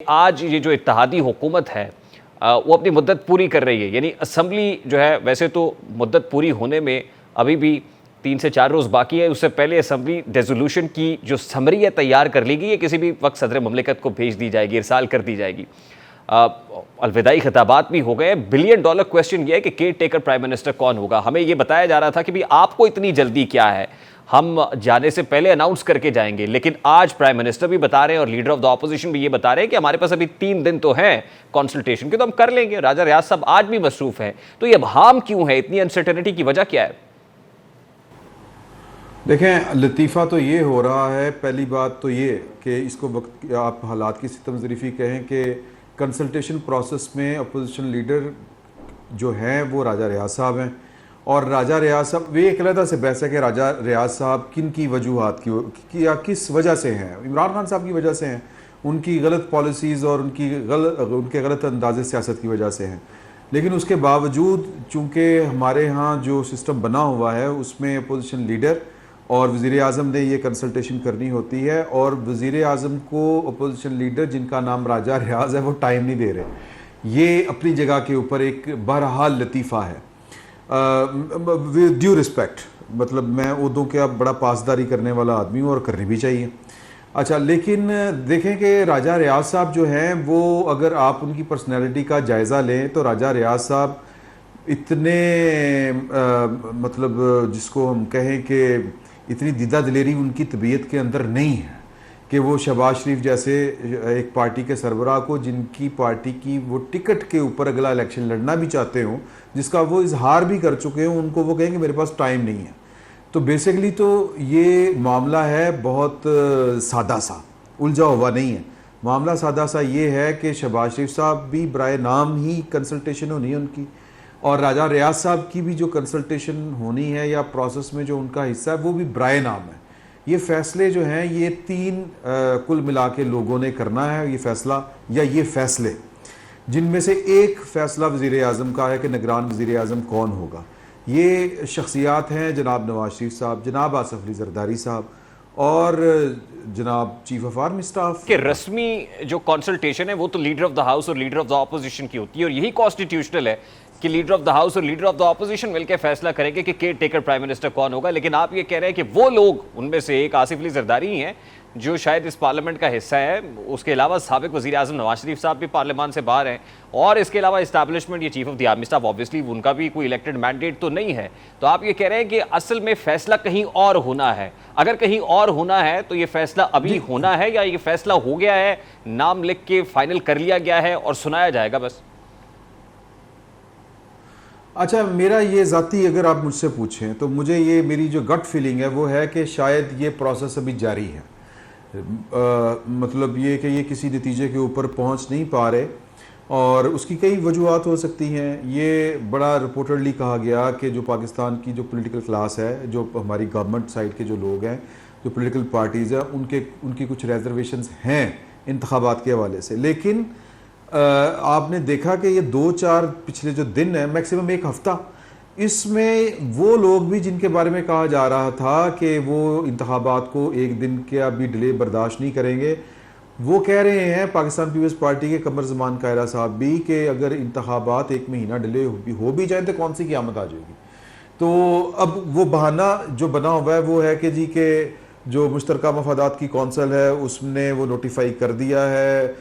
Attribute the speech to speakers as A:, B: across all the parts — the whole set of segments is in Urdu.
A: آج یہ جو اتحادی حکومت ہے وہ اپنی مدت پوری کر رہی ہے، یعنی اسمبلی جو ہے ویسے تو مدت پوری ہونے میں ابھی بھی 3 سے 4 روز باقی ہے. اس سے پہلے اسمبلی ریزولوشن کی جو سمری ہے تیار کر لی گئی ہے، کسی بھی وقت صدر مملکت کو بھیج دی جائے گی، ارسال کر دی جائے گی. الوداعی خطابات بھی ہو گئے. $1 بلین کویسچن یہ ہے کہ کیئر ٹیکر پرائم منسٹر کون ہوگا. ہمیں یہ بتایا جا رہا تھا کہ آپ کو اتنی جلدی کیا ہے، ہم جانے سے پہلے اناؤنس کر کے جائیں گے. لیکن آج پرائم منسٹر بھی بتا رہے ہیں اور لیڈر آف دا اپوزیشن بھی یہ بتا رہے ہیں کہ ہمارے پاس ابھی 3 دن تو ہیں کنسلٹیشن کے، تو ہم کر لیں گے. راجہ ریاض صاحب آج بھی مصروف ہیں، تو یہ ابہام کیوں ہے؟ اتنی انسرٹنٹی کی وجہ کیا ہے؟
B: دیکھیں، لطیفہ تو یہ ہو رہا ہے. پہلی بات تو یہ کہ اس کو وقت آپ حالات کی ستم ظریفی کہیں کہ کنسلٹیشن پروسیس میں اپوزیشن لیڈر جو ہیں وہ راجہ ریاض صاحب ہیں. اور راجہ ریاض صاحب، وہ ایک علیحدہ سے بحث ہے کہ راجہ ریاض صاحب کن کی وجوہات کی یا کس وجہ سے ہیں. عمران خان صاحب کی وجہ سے ہیں، ان کی غلط پالیسیز اور ان کے غلط انداز سیاست کی وجہ سے ہیں. لیکن اس کے باوجود چونکہ ہمارے ہاں جو سسٹم بنا ہوا ہے اس میں اپوزیشن لیڈر اور وزیر اعظم نے یہ کنسلٹیشن کرنی ہوتی ہے، اور وزیر اعظم کو اپوزیشن لیڈر جن کا نام راجہ ریاض ہے وہ ٹائم نہیں دے رہے. یہ اپنی جگہ کے اوپر ایک بہرحال لطیفہ ہے. ڈیو رسپیکٹ، مطلب میں اردو کے اب بڑا پاسداری کرنے والا آدمی ہوں اور کرنی بھی چاہیے. اچھا، لیکن دیکھیں کہ راجہ ریاض صاحب جو ہیں وہ، اگر آپ ان کی پرسنالٹی کا جائزہ لیں تو راجہ ریاض صاحب اتنے مطلب جس کو ہم کہیں کہ اتنی دیدہ دلیری ان کی طبیعت کے اندر نہیں ہے کہ وہ شہباز شریف جیسے ایک پارٹی کے سربراہ کو، جن کی پارٹی کی وہ ٹکٹ کے اوپر اگلا الیکشن لڑنا بھی چاہتے ہوں، جس کا وہ اظہار بھی کر چکے ہوں، ان کو وہ کہیں کہ میرے پاس ٹائم نہیں ہے. تو بیسیکلی تو یہ معاملہ ہے بہت سادہ سا، الجھا ہوا نہیں ہے. معاملہ سادہ سا یہ ہے کہ شہباز شریف صاحب بھی برائے نام ہی کنسلٹیشن ہونی ہے ان کی، اور راجہ ریاض صاحب کی بھی جو کنسلٹیشن ہونی ہے یا پروسیس میں جو ان کا حصہ ہے وہ بھی برائے نام ہے. یہ فیصلے جو ہیں یہ 3 کل ملا کے لوگوں نے کرنا ہے. یہ فیصلہ یا یہ فیصلے، جن میں سے ایک فیصلہ وزیر اعظم کا ہے کہ نگران وزیر اعظم کون ہوگا. یہ شخصیات ہیں جناب نواز شریف صاحب، جناب آصف علی زرداری صاحب اور جناب چیف آف آرمی اسٹاف.
A: کہ رسمی جو کنسلٹیشن ہے وہ تو لیڈر آف دا ہاؤس اور لیڈر آف دا اپوزیشن کی ہوتی ہے، اور یہی کانسٹیٹیوشنل ہے کہ لیڈر آف دا ہاؤس اور لیڈر آف دا اپوزیشن مل کے فیصلہ کریں گے کہ کیئر ٹیکر پرائم منسٹر کون ہوگا. لیکن آپ یہ کہہ رہے ہیں کہ وہ لوگ، ان میں سے ایک آصف علی زرداری ہی ہیں جو شاید اس پارلیمنٹ کا حصہ ہے، اس کے علاوہ سابق وزیر اعظم نواز شریف صاحب بھی پارلیمان سے باہر ہیں، اور اس کے علاوہ اسٹیبلشمنٹ یہ chief of the army staff, obviously ان کا بھی کوئی الیکٹڈ مینڈیٹ تو نہیں ہے. تو آپ یہ کہہ رہے ہیں کہ اصل میں فیصلہ کہیں اور ہونا ہے. اگر کہیں اور ہونا ہے تو یہ فیصلہ ابھی ہونا ہے، یا یہ فیصلہ ہو گیا ہے، نام لکھ کے فائنل کر لیا گیا ہے اور سنایا جائے گا بس؟
B: اچھا، میرا یہ ذاتی اگر آپ مجھ سے پوچھیں تو مجھے یہ میری جو گٹ فیلنگ ہے وہ ہے کہ شاید یہ پروسیس ابھی جاری ہے. مطلب یہ کہ یہ کسی نتیجے کے اوپر پہنچ نہیں پا رہے، اور اس کی کئی وجوہات ہو سکتی ہیں. یہ بڑا رپورٹڈلی کہا گیا کہ جو پاکستان کی جو پولیٹیکل کلاس ہے، جو ہماری گورنمنٹ سائڈ کے جو لوگ ہیں، جو پولیٹیکل پارٹیز ہیں، ان کی کچھ ریزرویشنز ہیں انتخابات کے حوالے سے. لیکن آپ نے دیکھا کہ یہ 2-4 پچھلے جو دن ہیں، میکسیمم 1 ہفتہ، اس میں وہ لوگ بھی جن کے بارے میں کہا جا رہا تھا کہ وہ انتخابات کو 1 دن کا بھی ڈیلے برداشت نہیں کریں گے، وہ کہہ رہے ہیں، پاکستان پیپلز پارٹی کے قمر زمان قاہرہ صاحب بھی، کہ اگر انتخابات 1 مہینہ ڈیلے ہو بھی جائیں تو کون سی قیامت آ جائے گی. تو اب وہ بہانہ جو بنا ہوا ہے وہ ہے کہ جی کہ جو مشترکہ مفادات کی کونسل ہے اس نے وہ نوٹیفائی کر دیا ہے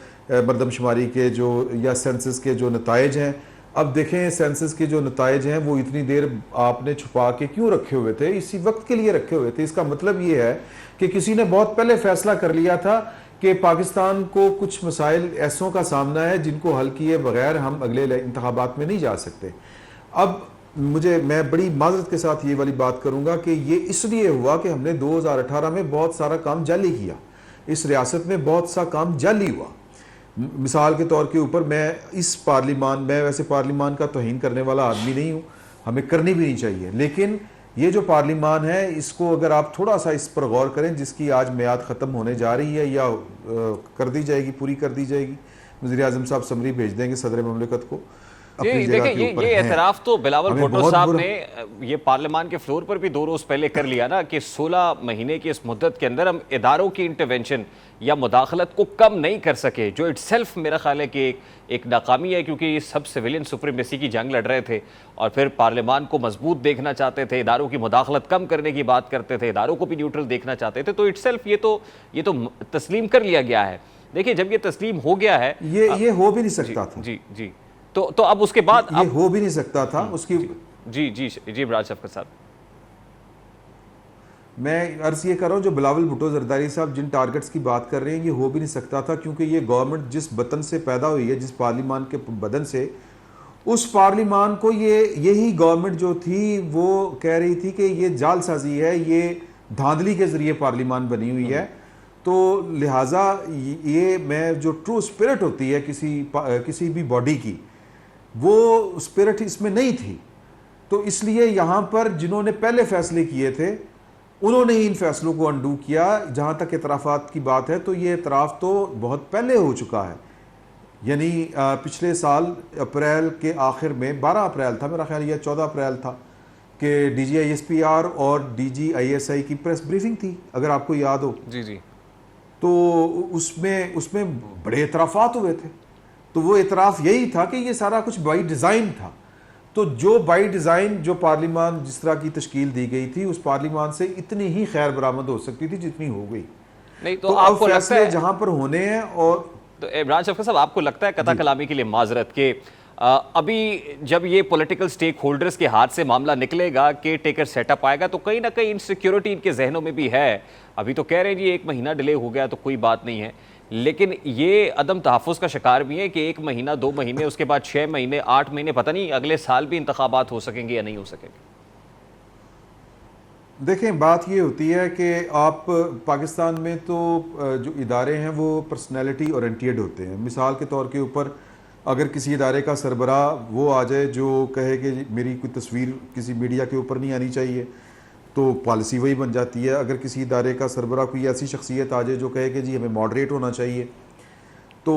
B: مردم شماری کے جو یا سینسس کے جو نتائج ہیں. اب دیکھیں، سینسس کے جو نتائج ہیں وہ اتنی دیر آپ نے چھپا کے کیوں رکھے ہوئے تھے؟ اسی وقت کے لیے رکھے ہوئے تھے. اس کا مطلب یہ ہے کہ کسی نے بہت پہلے فیصلہ کر لیا تھا کہ پاکستان کو کچھ مسائل ایسوں کا سامنا ہے جن کو حل کیے بغیر ہم اگلے انتخابات میں نہیں جا سکتے. اب میں بڑی معذرت کے ساتھ یہ والی بات کروں گا کہ یہ اس لیے ہوا کہ ہم نے 2018 میں بہت سارا کام جعلی کیا. اس ریاست میں بہت سا کام جعلی ہوا. مثال کے طور کے اوپر میں ویسے پارلیمان کا توہین کرنے والا آدمی نہیں ہوں، ہمیں کرنی بھی نہیں چاہیے، لیکن یہ جو پارلیمان ہے اس کو اگر آپ تھوڑا سا اس پر غور کریں، جس کی آج میعاد ختم ہونے جا رہی ہے یا کر دی جائے گی، پوری کر دی جائے گی، وزیر اعظم صاحب سمری بھیج دیں گے صدر مملکت کو، اپنی جگہ
A: دیکھیں
B: کے اوپر
A: یہ
B: ہیں.
A: اعتراف تو بلاول
B: ہمیں
A: بھٹو
B: بہت
A: صاحب
B: برا-
A: نے یہ پارلیمان کے فلور پر بھی 2 روز پہلے کر لیا نا کہ 16 مہینے کی اس مدت کے اندر ہم اداروں کی انٹرونشن یا مداخلت کو کم نہیں کر سکے, جو اٹ سیلف میرا خیال ہے کہ ایک ناکامی ہے, کیونکہ یہ سب سویلین سپریمیسی کی جنگ لڑ رہے تھے اور پھر پارلیمان کو مضبوط دیکھنا چاہتے تھے, اداروں کی مداخلت کم کرنے کی بات کرتے تھے, اداروں کو بھی نیوٹرل دیکھنا چاہتے تھے, تو اٹ سیلف یہ تو تسلیم کر لیا گیا ہے. دیکھیں جب یہ تسلیم ہو گیا ہے,
B: یہ ہو بھی نہیں سکتا تھا,
A: جی تو اب اس کے بعد
B: یہ ہو بھی نہیں سکتا تھا. اس کی
A: جی عمران شفقت صاحب,
B: میں عرض یہ کر رہا ہوں, جو بلاول بھٹو زرداری صاحب جن ٹارگٹس کی بات کر رہے ہیں, یہ ہو بھی نہیں سکتا تھا, کیونکہ یہ گورنمنٹ جس وطن سے پیدا ہوئی ہے, جس پارلیمان کے بدن سے, اس پارلیمان کو یہی گورنمنٹ جو تھی وہ کہہ رہی تھی کہ یہ جعل سازی ہے, یہ دھاندلی کے ذریعے پارلیمان بنی ہوئی ہے. تو لہٰذا یہ میں جو ٹرو اسپرٹ ہوتی ہے کسی بھی باڈی کی, وہ اسپرٹ اس میں نہیں تھی. تو اس لیے یہاں پر جنہوں نے پہلے فیصلے کیے تھے انہوں نے ہی ان فیصلوں کو انڈو کیا. جہاں تک اعترافات کی بات ہے تو یہ اعتراف تو بہت پہلے ہو چکا ہے, یعنی پچھلے سال اپریل کے آخر میں 12 اپریل تھا میرا خیال, یا 14 اپریل تھا کہ D G I S P R اور D G I S I کی پریس بریفنگ تھی, اگر آپ کو یاد ہو.
A: جی
B: تو اس میں بڑے اعترافات ہوئے تھے. تو وہ اعتراف یہی تھا کہ یہ سارا کچھ بائی ڈیزائن تھا. تو جو بائی ڈیزائن جو پارلیمان جس طرح کی تشکیل دی گئی تھی, اس پارلیمان سے اتنی ہی خیر برآمد ہو سکتی تھی جتنی ہو گئی.
A: نہیں
B: تو
A: آپ
B: اب
A: کو لگتا
B: فیصلے
A: ہے,
B: جہاں پر ہونے ہیں. اور
A: تو عمران شفقت صاحب آپ کو لگتا ہے, قطع کلامی کے لیے معذرت, کہ ابھی جب یہ پولیٹیکل سٹیک ہولڈرز کے ہاتھ سے معاملہ نکلے گا, کیئر ٹیکر سیٹ اپ آئے گا, تو کہیں نہ کہیں انسیکیورٹی ان کے ذہنوں میں بھی ہے. ابھی تو کہہ رہے ہیں جی 1 مہینہ ڈیلے ہو گیا تو کوئی بات نہیں ہے, لیکن یہ عدم تحفظ کا شکار بھی ہے کہ 1 مہینہ 2 مہینے, اس کے بعد 6 مہینے 8 مہینے, پتہ نہیں اگلے سال بھی انتخابات ہو سکیں گے یا نہیں ہو سکیں گے.
B: دیکھیں بات یہ ہوتی ہے کہ آپ پاکستان میں تو جو ادارے ہیں وہ پرسنالٹی اورینٹیڈ ہوتے ہیں. مثال کے طور کے اوپر اگر کسی ادارے کا سربراہ وہ آ جائے جو کہے کہ میری کوئی تصویر کسی میڈیا کے اوپر نہیں آنی چاہیے, تو پالیسی وہی بن جاتی ہے. اگر کسی ادارے کا سربراہ کوئی ایسی شخصیت آ جائے جو کہے کہ جی ہمیں ماڈریٹ ہونا چاہیے, تو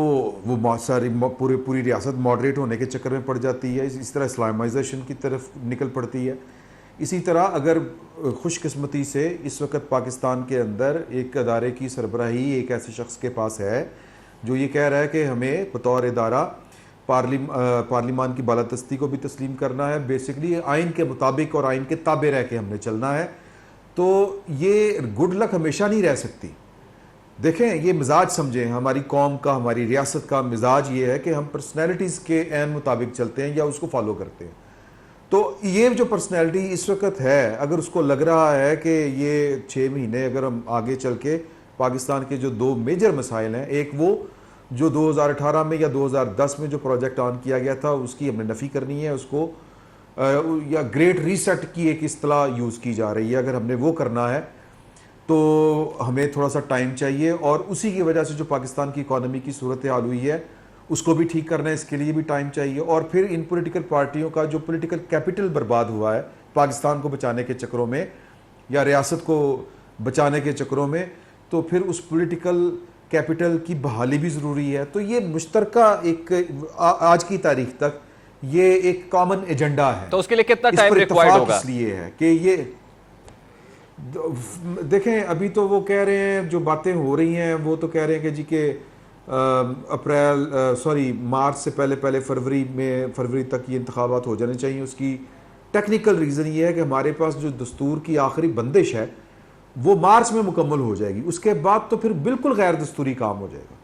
B: وہ ساری پوری ریاست ماڈریٹ ہونے کے چکر میں پڑ جاتی ہے. اس طرح اسلامائزیشن کی طرف نکل پڑتی ہے. اسی طرح اگر خوش قسمتی سے اس وقت پاکستان کے اندر ایک ادارے کی سربراہی ایک ایسے شخص کے پاس ہے جو یہ کہہ رہا ہے کہ ہمیں بطور ادارہ پارلیمان کی بالادستی کو بھی تسلیم کرنا ہے, بیسکلی آئین کے مطابق اور آئین کے تابع رہ کے ہم نے چلنا ہے, تو یہ گڈ لک ہمیشہ نہیں رہ سکتی. دیکھیں یہ مزاج سمجھیں, ہماری قوم کا, ہماری ریاست کا مزاج یہ ہے کہ ہم پرسنالٹیز کے عین مطابق چلتے ہیں یا اس کو فالو کرتے ہیں. تو یہ جو پرسنالٹی اس وقت ہے, اگر اس کو لگ رہا ہے کہ یہ 6 مہینے اگر ہم آگے چل کے پاکستان کے جو 2 میجر مسائل ہیں, ایک وہ جو 2018 میں یا 2010 میں جو پروجیکٹ آن کیا گیا تھا اس کی ہم نے نفی کرنی ہے, اس کو یا گریٹ ریسیٹ کی ایک اصطلاح یوز کی جا رہی ہے, اگر ہم نے وہ کرنا ہے تو ہمیں تھوڑا سا ٹائم چاہیے. اور اسی کی وجہ سے جو پاکستان کی اکانومی کی صورتحال ہوئی ہے اس کو بھی ٹھیک کرنا ہے, اس کے لیے بھی ٹائم چاہیے. اور پھر ان پولیٹیکل پارٹیوں کا جو پولیٹیکل کیپٹل برباد ہوا ہے پاکستان کو بچانے کے چکروں میں یا ریاست کو بچانے کے چکروں میں, تو پھر اس پولیٹیکل کیپٹل کی بحالی بھی ضروری ہے. تو یہ مشترکہ ایک آج کی تاریخ تک یہ ایک کامن ایجنڈا ہے.
A: تو اس کے لیے کتنا
B: اس
A: ٹائم
B: پر
A: ریکوائرڈ
B: اتفاق
A: ہوگا؟
B: اس لیے ہے کہ یہ دیکھیں ابھی تو وہ کہہ رہے ہیں, جو باتیں ہو رہی ہیں وہ تو کہہ رہے ہیں کہ جی کہ مارچ سے پہلے فروری تک یہ انتخابات ہو جانے چاہیے. اس کی ٹیکنیکل ریزن یہ ہے کہ ہمارے پاس جو دستور کی آخری بندش ہے وہ مارچ میں مکمل ہو جائے گی, اس کے بعد تو پھر بالکل غیر دستوری کام ہو جائے گا.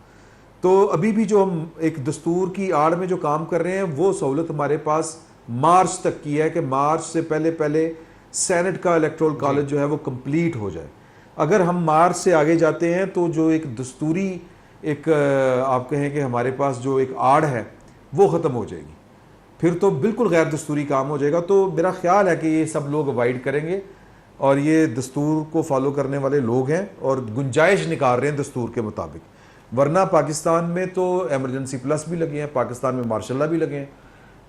B: تو ابھی بھی جو ہم ایک دستور کی آڑ میں جو کام کر رہے ہیں وہ سہولت ہمارے پاس مارچ تک کی ہے کہ مارچ سے پہلے سینٹ کا الیکٹورل کالج جو ہے وہ کمپلیٹ ہو جائے. اگر ہم مارچ سے آگے جاتے ہیں تو جو ایک دستوری ایک آپ کہیں کہ ہمارے پاس جو ایک آڑ ہے وہ ختم ہو جائے گی, پھر تو بالکل غیر دستوری کام ہو جائے گا. تو میرا خیال ہے کہ یہ سب لوگ اوائڈ کریں گے اور یہ دستور کو فالو کرنے والے لوگ ہیں اور گنجائش نکال رہے ہیں دستور کے مطابق. ورنہ پاکستان میں تو ایمرجنسی پلس بھی لگے ہیں, پاکستان میں مارشل لا بھی لگے ہیں,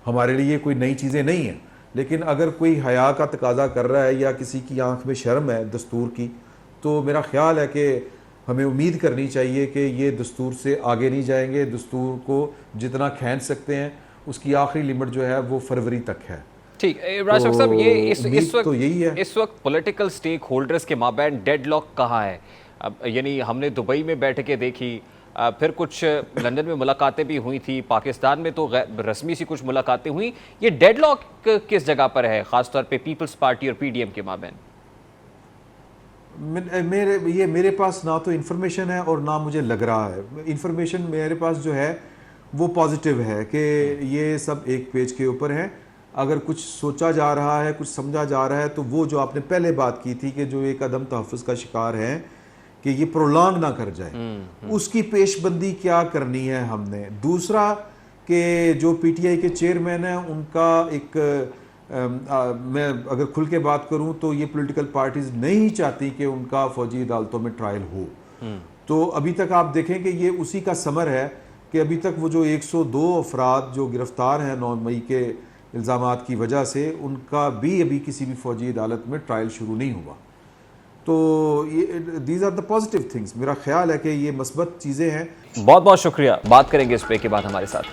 B: ہمارے لیے کوئی نئی چیزیں نہیں ہیں. لیکن اگر کوئی حیا کا تقاضا کر رہا ہے یا کسی کی آنکھ میں شرم ہے دستور کی, تو میرا خیال ہے کہ ہمیں امید کرنی چاہیے کہ یہ دستور سے آگے نہیں جائیں گے. دستور کو جتنا کھینچ سکتے ہیں اس کی آخری لمٹ جو ہے وہ فروری تک ہے.
A: ٹھیک عمران شفیق صاحب، یہ اس وقت پولیٹیکل سٹیک ہولڈرز کے مابین ڈیڈ لاک کہاں ہے؟ یعنی ہم نے دبئی میں بیٹھ کے دیکھی، پھر کچھ لندن میں ملاقاتیں بھی ہوئی تھی، پاکستان میں تو رسمی سی کچھ ملاقاتیں ہوئیں، یہ ڈیڈ لاک کس جگہ پر ہے خاص طور پہ پیپلز پارٹی اور پی ڈی ایم کے مابین؟
B: میرے پاس نہ تو انفارمیشن ہے اور نہ مجھے لگ رہا ہے. انفارمیشن میرے پاس جو ہے وہ پازیٹیو ہے کہ یہ سب ایک پیج کے اوپر ہے. اگر کچھ سوچا جا رہا ہے، کچھ سمجھا جا رہا ہے، تو وہ جو آپ نے پہلے بات کی تھی کہ جو ایک عدم تحفظ کا شکار ہے کہ یہ پرولانگ نہ کر جائے، اس کی پیش بندی کیا کرنی ہے ہم نے. دوسرا کہ جو پی ٹی آئی کے چیئرمین ہیں ان کا ایک میں اگر کھل کے بات کروں تو یہ پولیٹیکل پارٹیز نہیں چاہتی کہ ان کا فوجی عدالتوں میں ٹرائل ہو. تو ابھی تک آپ دیکھیں کہ یہ اسی کا ثمر ہے کہ ابھی تک وہ جو 102 افراد جو گرفتار ہیں 9 مئی کے الزامات کی وجہ سے، ان کا بھی ابھی کسی بھی فوجی عدالت میں ٹرائل شروع نہیں ہوا. تو these are the positive things. میرا خیال ہے کہ یہ مثبت چیزیں ہیں.
A: بہت بہت شکریہ، بات کریں گے اس پہ کے بعد ہمارے ساتھ.